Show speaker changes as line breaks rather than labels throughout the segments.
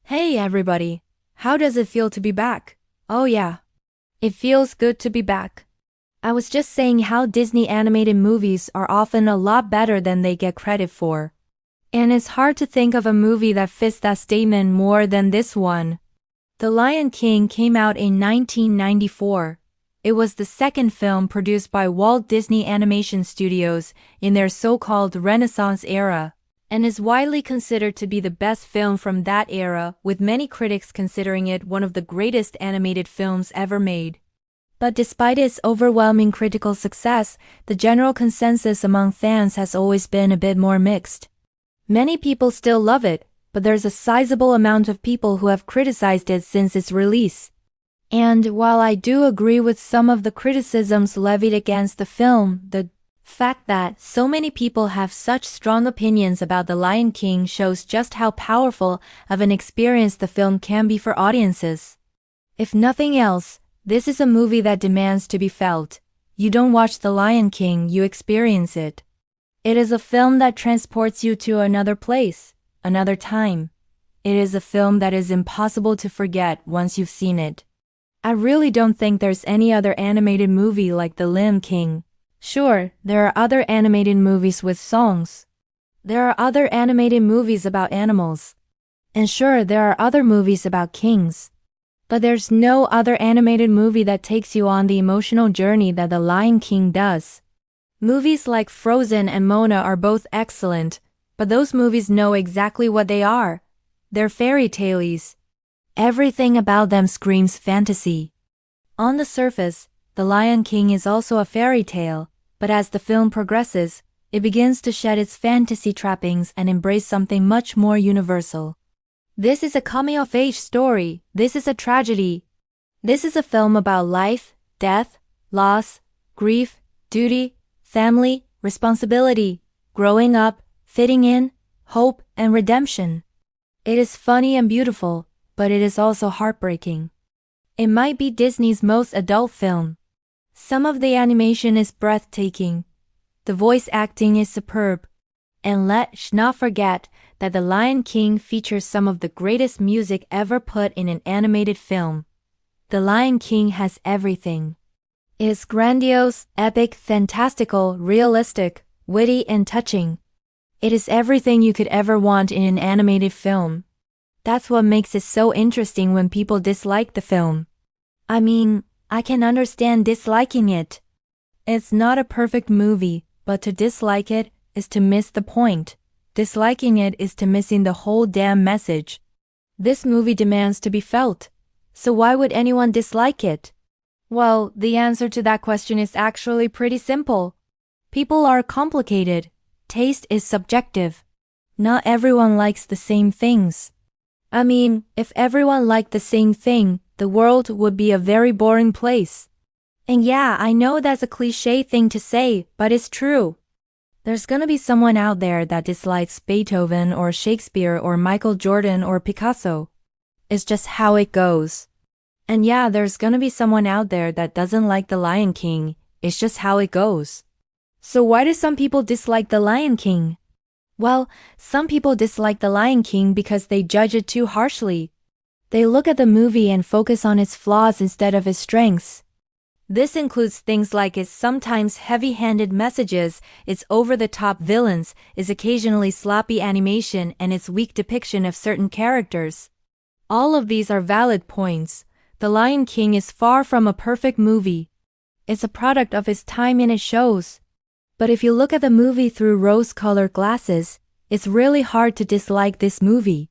Hey everybody! How does it feel to be back? Oh yeah. It feels good to be back. I was just saying how Disney animated movies are often a lot better than they get credit for. And it's hard to think of a movie that fits that statement more than this one. The Lion King came out in 1994. It was the second film produced by Walt Disney Animation Studios in their so-called Renaissance era, and is widely considered to be the best film from that era, with many critics considering it one of the greatest animated films ever made. But despite its overwhelming critical success, the general consensus among fans has always been a bit more mixed. Many people still love it, but there's a sizable amount of people who have criticized it since its release. And while I do agree with some of the criticisms levied against the film, the fact that so many people have such strong opinions about The Lion King shows just how powerful of an experience the film can be for audiences. If nothing else, this is a movie that demands to be felt. You don't watch The Lion King, you experience it. It is a film that transports you to another place, another time. It is a film that is impossible to forget once you've seen it. I really don't think there's any other animated movie like The Lion King. Sure, there are other animated movies with songs. There are other animated movies about animals. And sure, there are other movies about kings. But there's no other animated movie that takes you on the emotional journey that The Lion King does. Movies like Frozen and Moana are both excellent, but those movies know exactly what they are. They're fairy tales. Everything about them screams fantasy. On the surface, The Lion King is also a fairy tale, but as the film progresses, it begins to shed its fantasy trappings and embrace something much more universal. This is a coming-of-age story. This is a tragedy. This is a film about life, death, loss, grief, duty, family, responsibility, growing up, fitting in, hope, and redemption. It is funny and beautiful, but it is also heartbreaking. It might be Disney's most adult film. Some of the animation is breathtaking. The voice acting is superb. And let's not forget that The Lion King features some of the greatest music ever put in an animated film. The Lion King has everything. It is grandiose, epic, fantastical, realistic, witty, and touching. It is everything you could ever want in an animated film. That's what makes it so interesting when people dislike the film. I mean, I can understand disliking it. It's not a perfect movie, but to dislike it is to miss the point. Disliking it is to missing the whole damn message. This movie demands to be felt. So why would anyone dislike it? Well, the answer to that question is actually pretty simple. People are complicated. Taste is subjective. Not everyone likes the same things. I mean, if everyone liked the same thing, the world would be a very boring place. And yeah, I know that's a cliché thing to say, but it's true. There's gonna be someone out there that dislikes Beethoven or Shakespeare or Michael Jordan or Picasso. It's just how it goes. And yeah, there's gonna be someone out there that doesn't like The Lion King. It's just how it goes. So why do some people dislike The Lion King? Well, some people dislike The Lion King because they judge it too harshly. They look at the movie and focus on its flaws instead of its strengths. This includes things like its sometimes heavy-handed messages, its over-the-top villains, its occasionally sloppy animation, and its weak depiction of certain characters. All of these are valid points. The Lion King is far from a perfect movie. It's a product of its time and it shows. But if you look at the movie through rose-colored glasses, it's really hard to dislike this movie.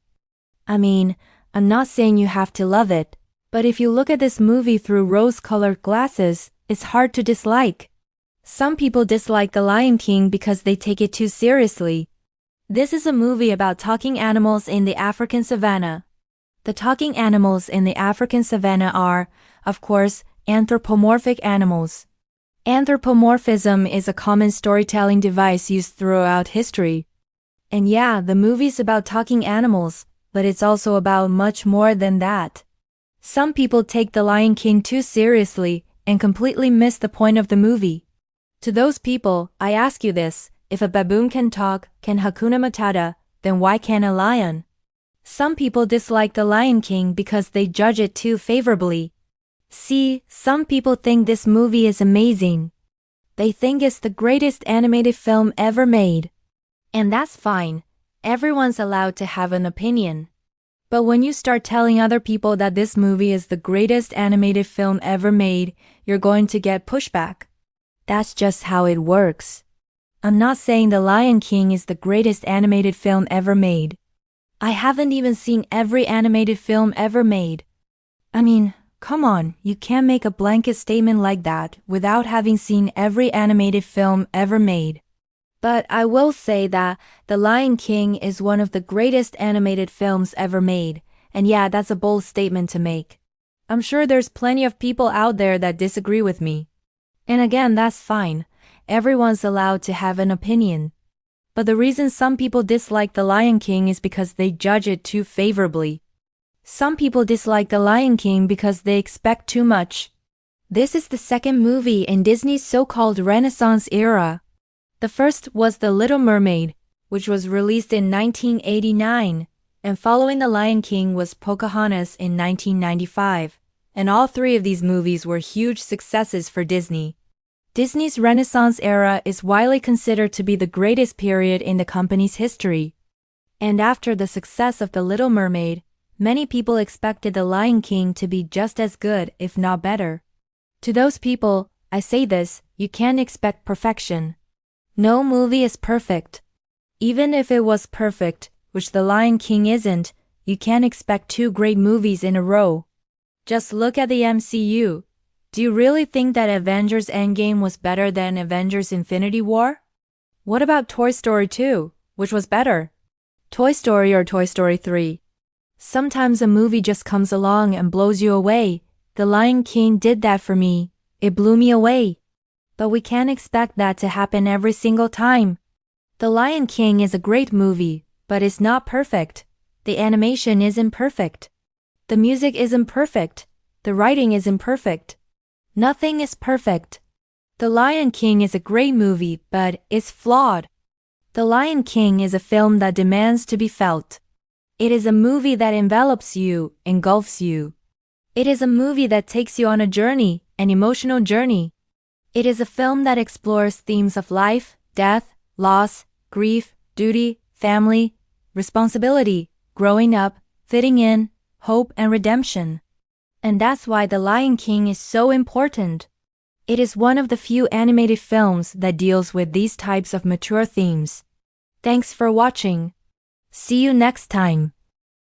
I mean, I'm not saying you have to love it, but if you look at this movie through rose-colored glasses, it's hard to dislike. Some people dislike The Lion King because they take it too seriously. This is a movie about talking animals in the African savanna. The talking animals in the African savanna are, of course, anthropomorphic animals. Anthropomorphism is a common storytelling device used throughout history. And yeah, the movie's about talking animals, but it's also about much more than that. Some people take The Lion King too seriously and completely miss the point of the movie. To those people, I ask you this: if a baboon can talk, can Hakuna Matata, then why can't a lion? Some people dislike The Lion King because they judge it too favorably. See, some people think this movie is amazing. They think it's the greatest animated film ever made. And that's fine. Everyone's allowed to have an opinion. But when you start telling other people that this movie is the greatest animated film ever made, you're going to get pushback. That's just how it works. I'm not saying The Lion King is the greatest animated film ever made. I haven't even seen every animated film ever made. I mean, come on, you can't make a blanket statement like that without having seen every animated film ever made. But I will say that The Lion King is one of the greatest animated films ever made, and yeah, that's a bold statement to make. I'm sure there's plenty of people out there that disagree with me. And again, that's fine. Everyone's allowed to have an opinion. But the reason some people dislike The Lion King is because they judge it too favorably. Some people dislike The Lion King because they expect too much. This is the second movie in Disney's so-called Renaissance era. The first was The Little Mermaid, which was released in 1989, and following The Lion King was Pocahontas in 1995, and all three of these movies were huge successes for Disney. Disney's Renaissance era is widely considered to be the greatest period in the company's history. And after the success of The Little Mermaid, many people expected The Lion King to be just as good, if not better. To those people, I say this, you can't expect perfection. No movie is perfect. Even if it was perfect, which The Lion King isn't, you can't expect two great movies in a row. Just look at the MCU. Do you really think that Avengers Endgame was better than Avengers Infinity War? What about Toy Story 2, which was better? Toy Story or Toy Story 3? Sometimes a movie just comes along and blows you away. The Lion King did that for me. It blew me away. But we can't expect that to happen every single time. The Lion King is a great movie, but it's not perfect. The animation isn't perfect. The music isn't perfect. The writing isn't perfect. Nothing is perfect. The Lion King is a great movie, but it's flawed. The Lion King is a film that demands to be felt. It is a movie that envelops you, engulfs you. It is a movie that takes you on a journey, an emotional journey. It is a film that explores themes of life, death, loss, grief, duty, family, responsibility, growing up, fitting in, hope and redemption. And that's why The Lion King is so important. It is one of the few animated films that deals with these types of mature themes. Thanks for watching. See you next time.